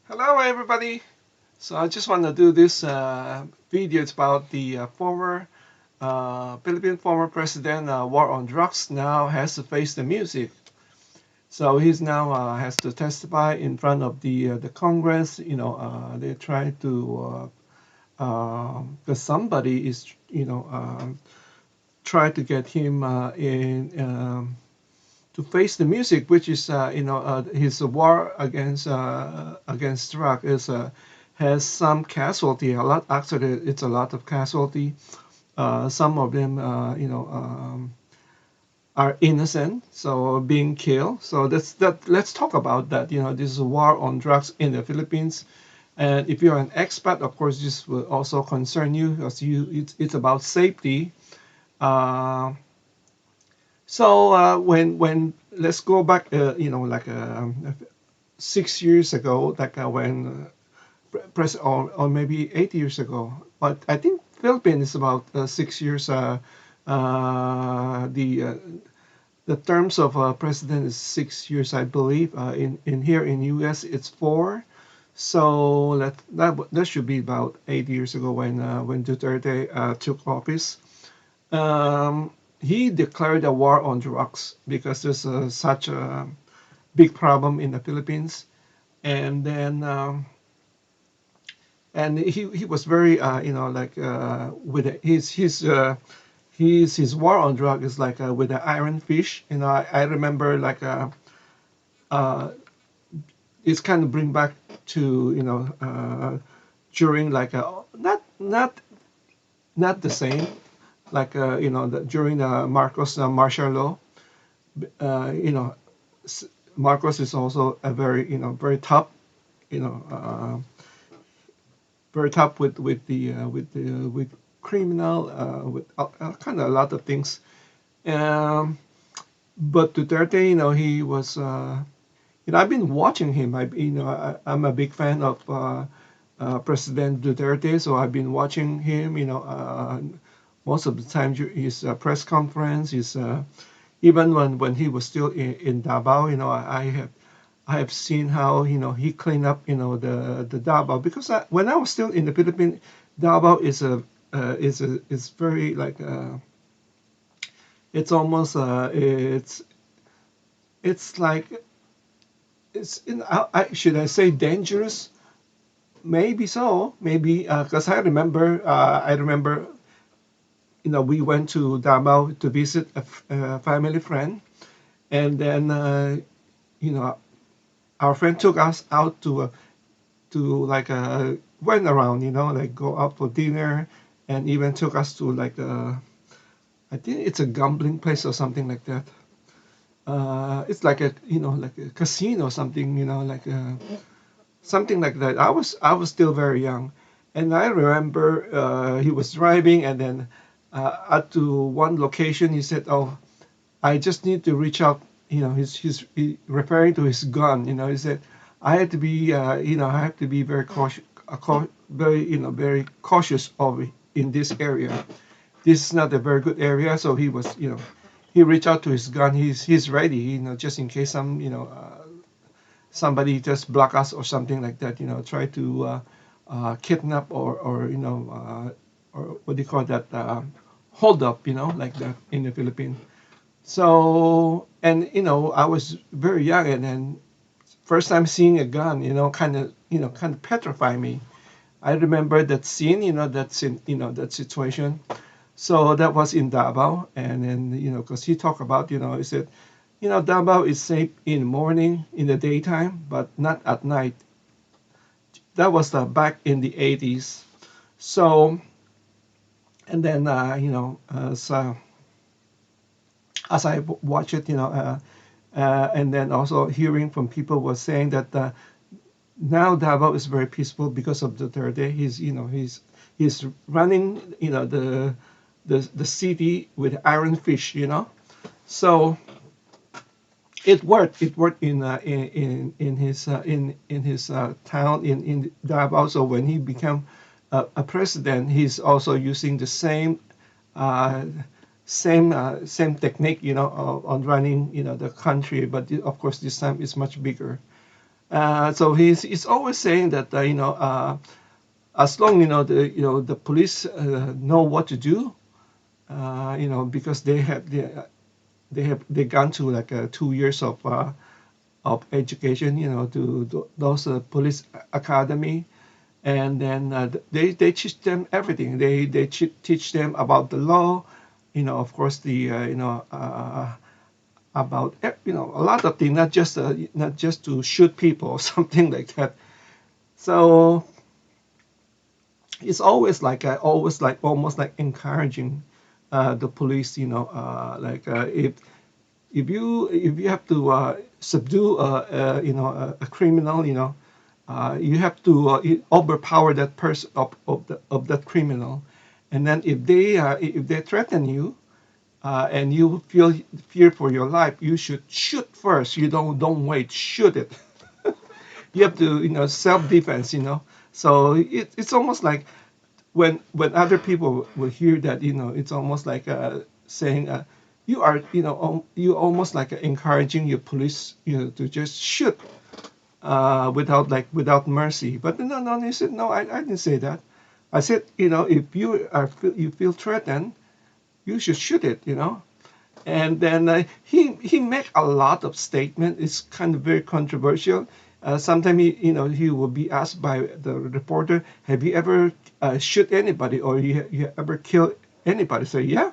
Hello, everybody. So I just want to do this video. It's about the former Philippine former president war on drugs now has to face the music. So he's now has to testify in front of the Congress. They try to because somebody is try to get him in. To face the music, which is his war against drug is has some casualty. A lot actually, it's a lot of casualty. Some of them, are innocent, so being killed. So that's that. Let's talk about that. This is a war on drugs in the Philippines. And if you're an expert, of course, this will also concern you because it's about safety. Uh, so when let's go back, like 6 years ago, like when or maybe 8 years ago, but I think Philippines is about 6 years. The terms of president is 6 years, I believe. In here in U.S. it's 4. So that should be about 8 years ago when Duterte took office. Um, he declared a war on drugs because there's such a big problem in the Philippines, and then and he was very like with his war on drug is like with the iron fish. I remember like uh, it's kind of bring back to during like not the same like during the Marcos martial law. uh, you know Marcos is also a very very tough, you know uh, very tough with criminal, with kind of a lot of things. Um, but Duterte, he was I've been watching him. I'm a big fan of President Duterte, so I've been watching him. Most of the time his press conference, his even when he was still in Davao. I have seen how he cleaned up the Davao, because when I was still in the Philippines, Davao is very like it's almost it's like it's in should I say dangerous? Maybe so, maybe because I remember we went to Davao to visit a family friend, and then you know our friend took us out to like went around, like go out for dinner, and even took us to like I think it's a gambling place or something like that. It's like a casino or something, like something like that. I was still very young, and I remember he was driving, and then at to one location he said, "Oh, I just need to reach out." He referring to his gun. He said, I have to be very cautious, very cautious of in this area. This is not a very good area, so he reached out to his gun. He's ready, just in case somebody just block us or something like that. Try to kidnap or what do you call that? Hold up, like that in the Philippines. So, and I was very young, and then first time seeing a gun, kind of petrify me. I remember that scene, that situation. So that was in Davao, and then because he talked about, he said, Davao is safe in the morning, in the daytime, but not at night. That was back in the 80s. So, and then as I watch it, and then also hearing from people was saying that now Davao is very peaceful because of Duterte. He's running the city with iron fish. So it worked. It worked in his town in Davao. So when he became a president, he's also using the uh, same technique, on running the country. But of course, this time it's much bigger. So he's always saying that as long the police know what to do, because they gone to like 2 years of education, to those police academy, and then they teach them everything. They teach them about the law, of course the about a lot of things, not just to shoot people or something like that. So it's always like almost like encouraging the police, like if you have to subdue a criminal, you have to overpower that person of that criminal, and then if they threaten you, and you feel fear for your life, you should shoot first. You don't wait, shoot it. You have to self defense. So it's almost like when other people will hear that, it's almost like saying you almost like encouraging your police, to just shoot without mercy. But no, no, he said no. I didn't say that. I said, if you feel threatened, you should shoot it. And then he make a lot of statement. It's kind of very controversial. Sometimes he will be asked by the reporter, "Have you ever shoot anybody, or you ever kill anybody?" So yeah,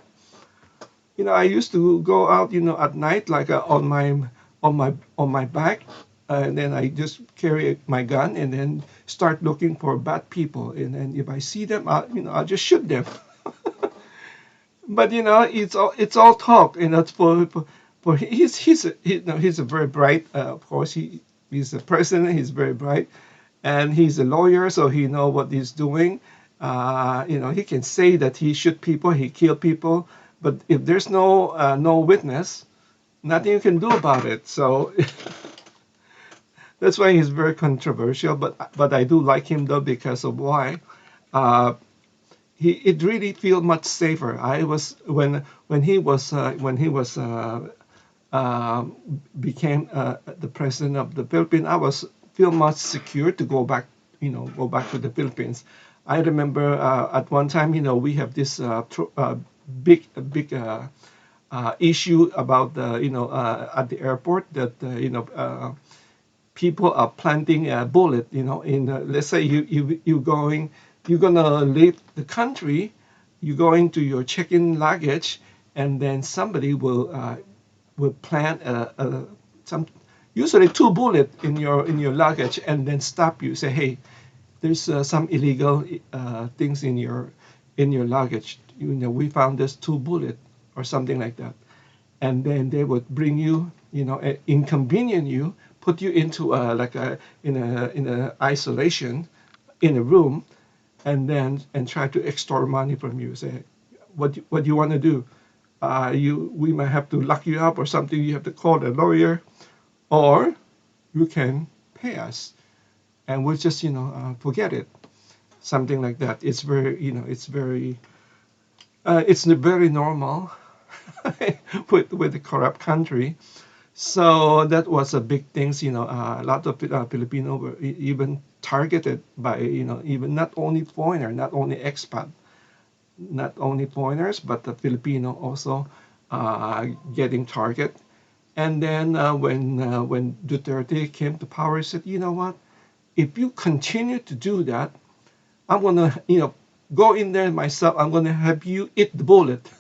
I used to go out, at night, like on my back, and then I just carry my gun and then start looking for bad people, and then if I see them, I'll just shoot them. But it's all talk. For he's a very bright. Of course, he's a president. He's very bright, and he's a lawyer, so he know what he's doing. He can say that he shoot people, he kill people, but if there's no witness, nothing you can do about it. So that's why he's very controversial. But I do like him though, because of why. Uh, it really feel much safer. I was when he was uh, became the president of the Philippines. I was feel much secure to go back to the Philippines. I remember at one time, we have this big issue about at the airport, that people are planting a bullet, in let's say you're gonna leave the country, you go into your check-in luggage, and then somebody will plant some usually two bullets in your luggage, and then stop you, say, hey, there's some illegal things in your luggage. We found this two bullet or something like that, and then they would bring you, inconvenience you, put you into like in a isolation in a room, and try to extort money from you. Say, what do you want to do? We might have to lock you up or something. You have to call a lawyer, or you can pay us, and we'll just forget it. Something like that. It's very normal with the corrupt country. So that was a big thing. A lot of Filipino were even targeted by, even not only foreigner, not only expat, not only foreigners, but the Filipino also getting target. And then when Duterte came to power, he said, you know what? If you continue to do that, I'm gonna, go in there myself. I'm gonna have you eat the bullet.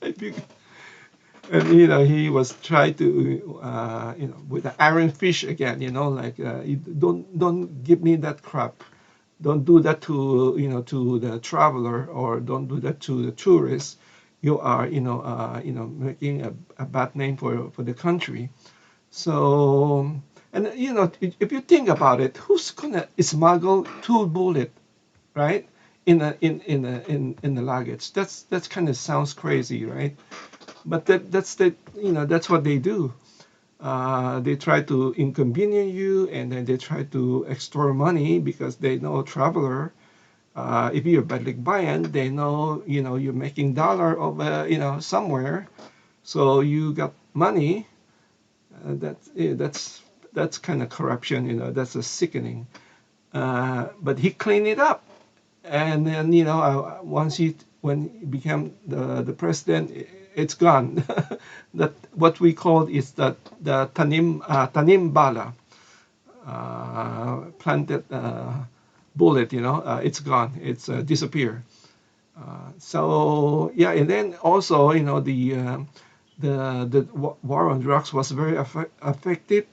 If you And he was trying to with the iron fish again, like, don't give me that crap. Don't do that to the traveler, or don't do that to the tourist. You are making a bad name for the country. So, and if you think about it, who's gonna smuggle two bullet, right, in the luggage? That's kind of sounds crazy, right? But that's what they do. They try to inconvenience you, and then they try to extort money, because they know traveler. If you're balikbayan, they know you're making dollar of somewhere, so you got money. That's that's kind of corruption. That's a sickening. But he cleaned it up, and then once he when he became the president, it's gone. That what we call is the tanim bala, planted bullet. It's gone. It's disappeared. So yeah, and then also the war on drugs was very effective.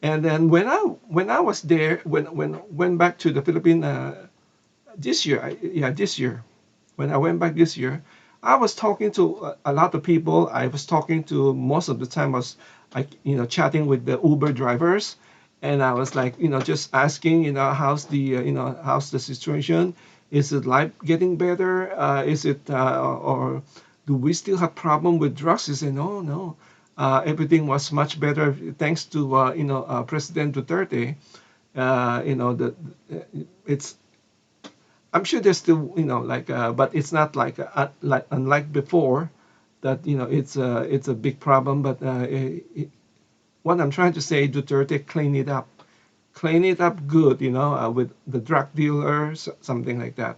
And then when I was there, when went back to the Philippines this year, this year, when I went back this year, I was talking to a lot of people. I was talking to most of the time I was like chatting with the Uber drivers, and I was like just asking how's the situation? Is it life getting better? Is it or do we still have problem with drugs? He said no, no. Everything was much better thanks to President Duterte. The it's I'm sure there's still, like, but it's not like unlike before that, it's a big problem. But what I'm trying to say, Duterte clean it up good, with the drug dealers, something like that.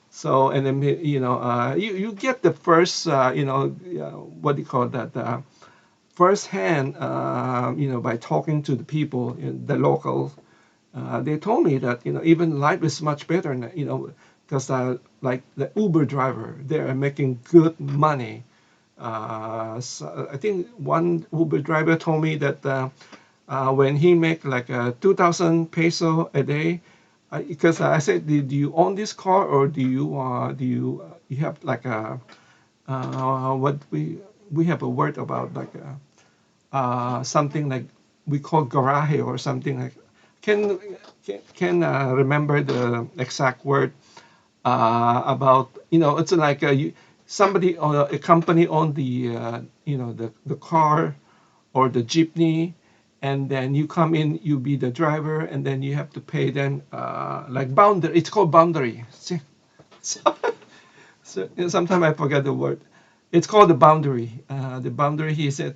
So, and then, you get the first, what do you call that? First hand, by talking to the people, the locals. They told me that even life is much better, because like the Uber driver, they are making good money. So I think one Uber driver told me that when he make like 2,000 peso a day, because I said, do you own this car, or do you have like a what we have a word about like something like we call garage or something like can can remember the exact word about it's like somebody or a company on the the car or the jeepney, and then you come in, you be the driver, and then you have to pay them like boundary. It's called boundary. See, so, sometimes I forget the word. It's called the boundary. The boundary. He said,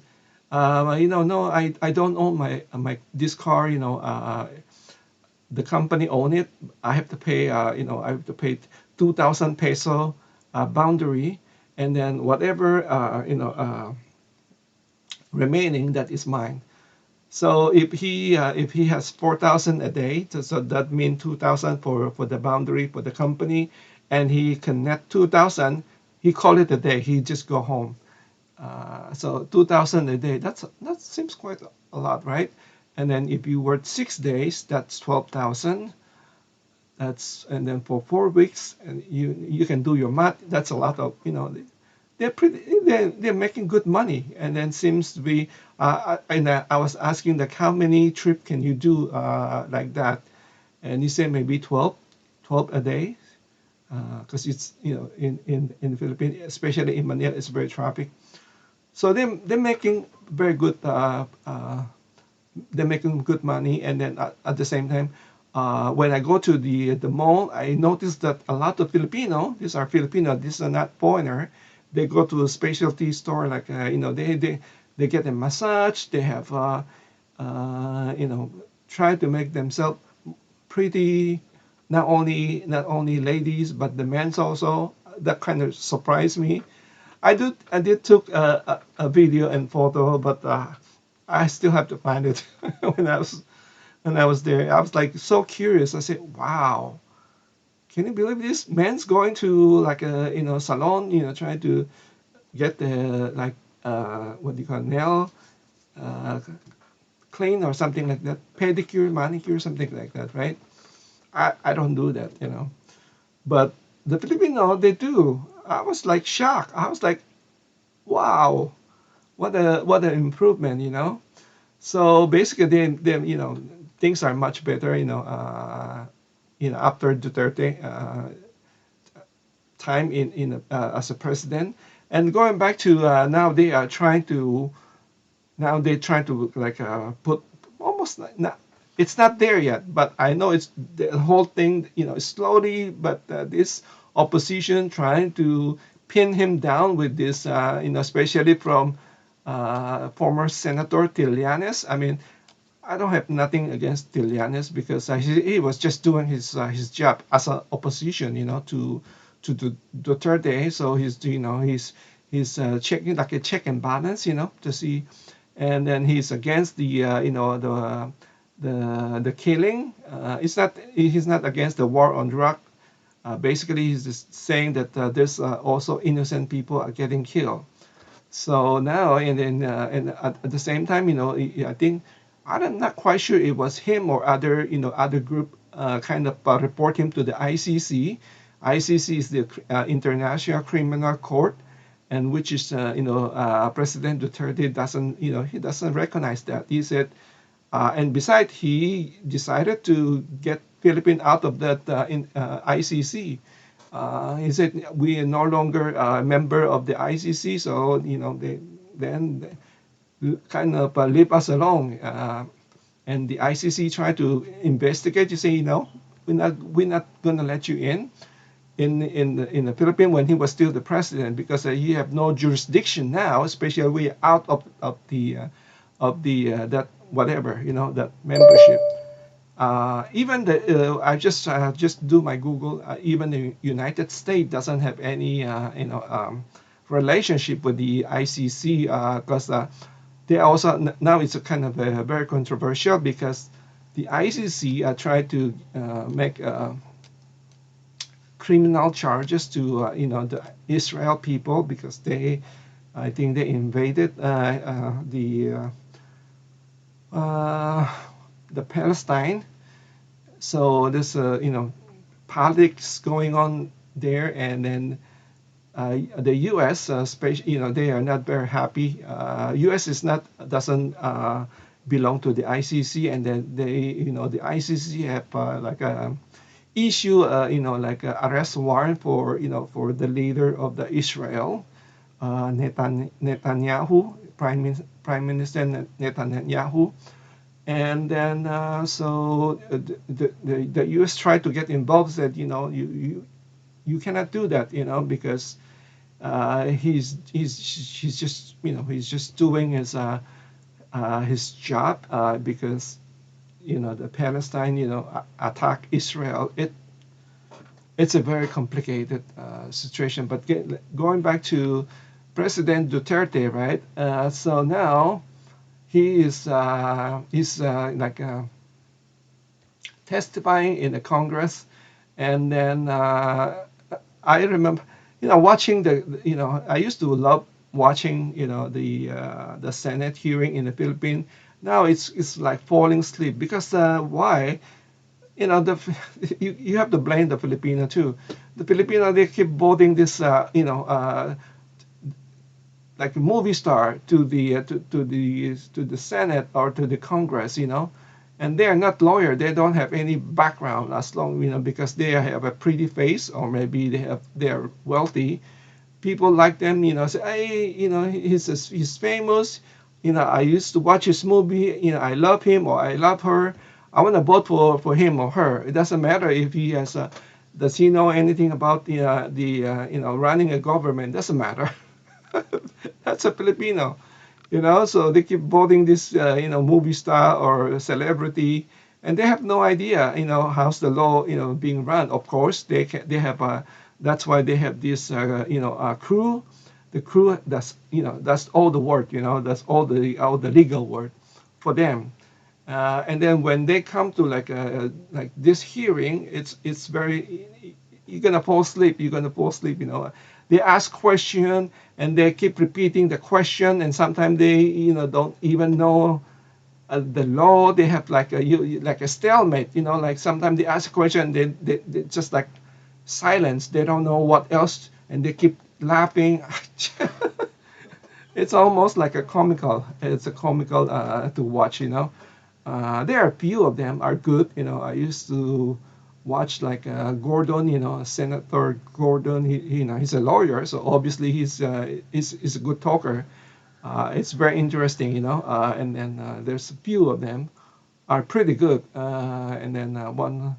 no, I don't own my this car. The company own it. I have to pay. I have to pay 2,000 peso boundary, and then whatever remaining, that is mine. So if he has 4,000 a day, so that means 2,000 for the boundary for the company, and he can net 2,000. He call it a day. He just go home. So 2,000 a day. That seems quite a lot, right? And then if you work 6 days, that's 12,000. And then for 4 weeks, and you can do your math. That's a lot of they're making good money. And then seems to be and I was asking like how many trip can you do like that, and you say maybe 12 a day, because it's in the Philippines, especially in Manila, it's very traffic. So they're making very good they're making good money. And then at the same time, when I go to the mall, I noticed that a lot of Filipino, these are Filipino, these are not foreigner. They go to a specialty store, like they get a massage. They have try to make themselves pretty. Not only ladies, but the men's also. That kind of surprised me. I did took a video and photo, but I still have to find it. When I was there, I was like so curious. I said, "Wow, can you believe this? Man's going to like a salon, trying to get the like what do you call it, nail uh, clean or something like that, pedicure, manicure, something like that, right? I don't do that. But the Filipino, they do. I was like shocked. I was like, wow, what an improvement. So basically, things are much better. After Duterte time as a president, and going back to now they're trying to like put almost like not. It's not there yet, but I know it's the whole thing. Slowly, but this opposition trying to pin him down with this. Especially from former Senator Trillanes. I mean, I don't have nothing against Tilianes because he was just doing his job as an opposition, to Duterte. So he's checking like a check and balance, to see, and then he's against the killing. He's not against the war on drug. Basically, he's just saying that there's also innocent people are getting killed. So now, and at the same time, I think I'm not quite sure it was him or other group kind of report him to the ICC. ICC is the International Criminal Court, and which is President Duterte doesn't he doesn't recognize that. He said, and besides, he decided to get Philippines out of that ICC. He said we are no longer a member of the ICC, so they kind of leave us alone. And the ICC tried to investigate. You say, we're not gonna let you in the Philippines when he was still the president because you have no jurisdiction now, especially we out of the that whatever that membership. Even I just do my Google. Even the United States doesn't have any relationship with the ICC because they also now it's a kind of very controversial because the ICC tried to make criminal charges to the Israel people because I think they invaded uh, the Palestine. So there's politics going on there, and then the U.S. They are not very happy. U.S. is not doesn't belong to the ICC, and then the ICC have like a issue like a arrest warrant for the leader of the Israel, Netanyahu, Prime Minister Netanyahu. And then so the U.S. tried to get involved. Said you cannot do that because he's just doing his job because the Palestine attack Israel. It's a very complicated situation. But going back to President Duterte, right? So now he's like testifying in the Congress, and then I remember watching I used to love watching the Senate hearing in the Philippines. Now it's like falling asleep because why? The you have to blame the Filipino too. The Filipino, they keep voting this like a movie star to the Senate or to the Congress, and they are not lawyer. They don't have any background as long because they have a pretty face or maybe they're wealthy. People like them, say, hey, he's famous. I used to watch his movie. I love him or I love her. I want to vote for him or her. It doesn't matter if he has does he know anything about the running a government. Doesn't matter. That's a Filipino, so they keep voting this movie star or celebrity, and they have no idea how's the law being run. Of course they have that's why they have this crew. The crew, that's all the work, that's all the legal work for them. And then when they come to like this hearing, it's very you're gonna fall asleep. They ask question and they keep repeating the question, and sometimes they don't even know the law. They have like a stalemate. Like sometimes they ask a question, they just like silence. They don't know what else, and they keep laughing. It's almost like a comical. It's a comical to watch. There are a few of them are good. I used to watch like Gordon. Senator Gordon. He's a lawyer, so obviously he's a good talker. It's very interesting. And then there's a few of them are pretty good. And then one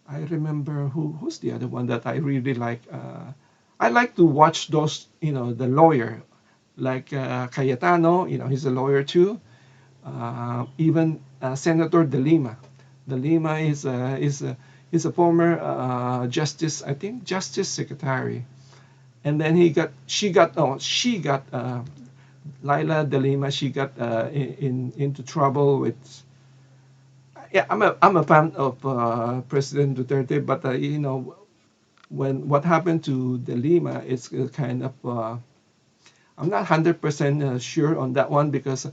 I remember who's the other one that I really like. I like to watch those. The lawyer like Cayetano. He's a lawyer too. Even Senator De Lima. De Lima is a former justice, I think, justice secretary. And then she got Laila De Lima. She got into trouble with. Yeah, I'm a fan of President Duterte, but when what happened to De Lima, it's kind of I'm not 100% sure on that one because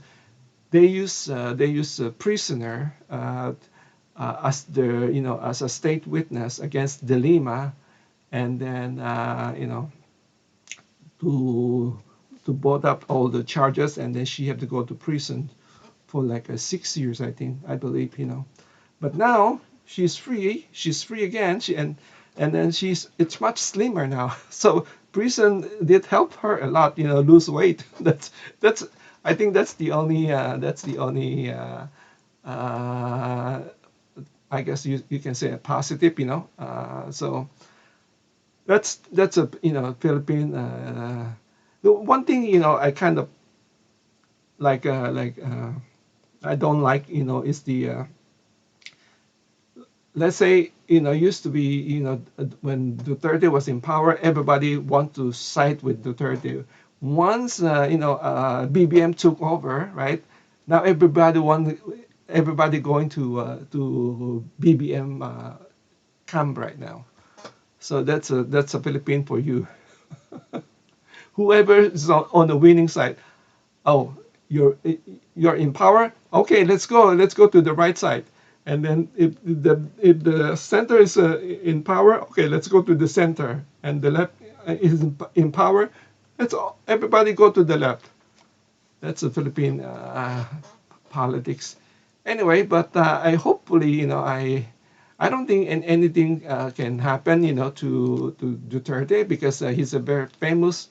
they use a prisoner as the as a state witness against De Lima, and then to board up all the charges, and then she had to go to prison for like 6 years, I believe. But now she's free. She's free again. And then it's much slimmer now. So prison did help her a lot. Lose weight. That's I think that's the only uh, I guess you can say a positive. So that's a Philippine. The one thing I kind of like I don't like is the let's say used to be when Duterte was in power, everybody want to side with Duterte. Once BBM took over, right? Now everybody going to BBM camp right now. So that's a Philippine for you. Whoever is on the winning side, oh, you're in power. Okay, let's go to the right side. And then if the center is in power, okay, let's go to the center. And the left is in power, everybody go to the left. That's the Philippine politics. Anyway, but I hopefully I don't think anything can happen to Duterte because he's a very famous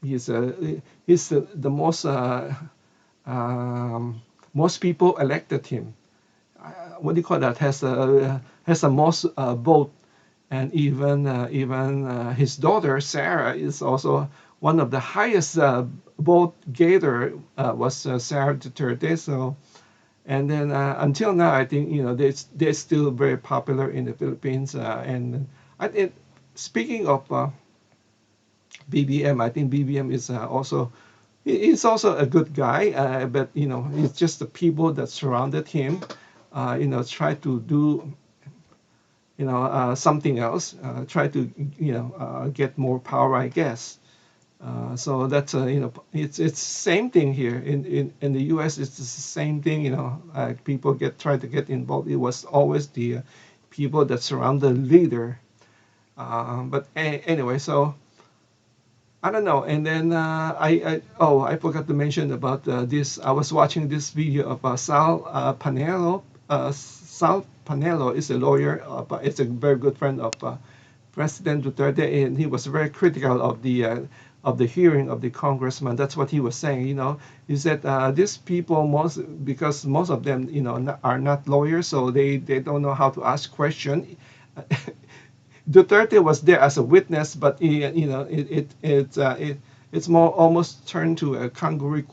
he's the most people elected him. What do you call that? Has a most vote, and even his daughter Sarah is also one of the highest vote getter was Sarah Duterte. So and then until now, I think they're still very popular in the Philippines. And I think speaking of BBM, I think BBM is also he's also a good guy, but it's just the people that surrounded him, try to do something else, try to get more power, I guess. So that's it's same thing here in the U.S. It's the same thing. People try to get involved. It was always the people that surround the leader. But anyway, so I don't know. And then I forgot to mention about this. I was watching this video of Sal Panelo. Sal Panelo is a lawyer, but it's a very good friend of President Duterte, and he was very critical of the hearing of the congressman. That's what he was saying. He said these people because most of them are not lawyers, so they don't know how to ask questions. Duterte was there as a witness, but it's more almost turned to a kangaroo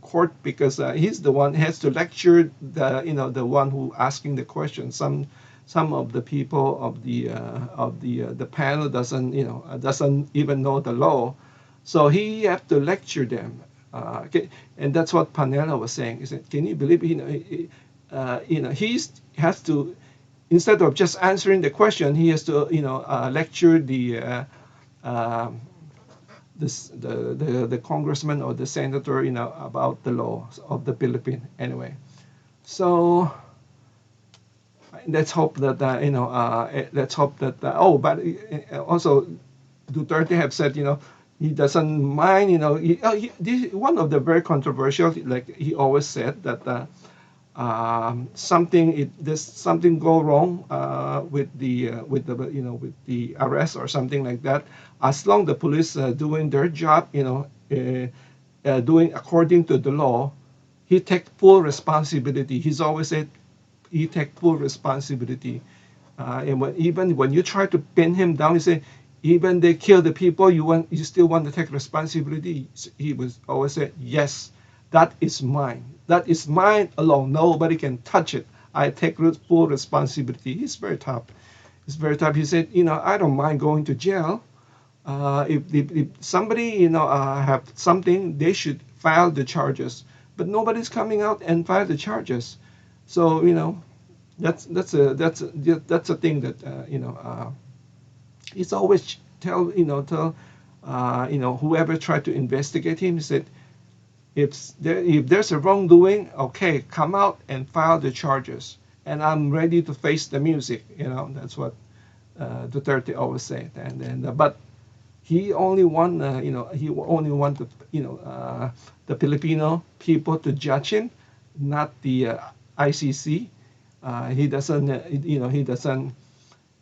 court because he's the one has to lecture the one who asking the question. Some of the people of the panel doesn't even know the law, so he have to lecture them. Okay, and that's what Panela was saying. He said, "Can you believe he has to." Instead of just answering the question, he has to, lecture um, the congressman or the senator, about the laws of the Philippines. Anyway, so let's hope that let's hope that but also Duterte have said he doesn't mind one of the very controversial, like he always said that there's something go wrong with the arrest or something like that. As long the police doing their job, doing according to the law, he take full responsibility. He's always said he take full responsibility. And even when you try to pin him down, he say, even they kill the people, you still want to take responsibility. He was always said yes. That is mine. That is mine alone. Nobody can touch it. I take full responsibility. He's very tough. He's very tough. He said, I don't mind going to jail. If somebody, have something, they should file the charges. But nobody's coming out and file the charges. So, that's a thing that, he's always tell whoever tried to investigate him. He said, if there's a wrongdoing, okay, come out and file the charges, and I'm ready to face the music. That's what Duterte always said. But he only want the Filipino people to judge him, not the ICC. He doesn't he doesn't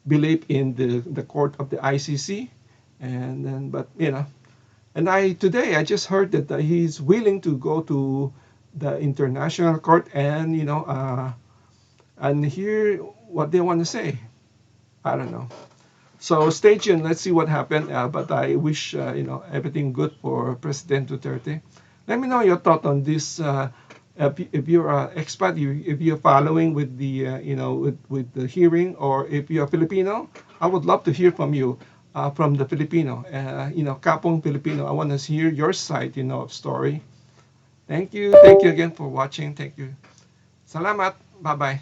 believe in the court of the ICC. And then but and I just heard that he's willing to go to the international court and and hear what they want to say. I don't know. So stay tuned. Let's see what happened. But I wish everything good for President Duterte. Let me know your thought on this. If you're an expat, if you're following with the with the hearing, or if you're Filipino, I would love to hear from you, from the Filipino. Kapong Filipino. I want to hear your side, of story. Thank you. Thank you again for watching. Thank you. Salamat. Bye bye.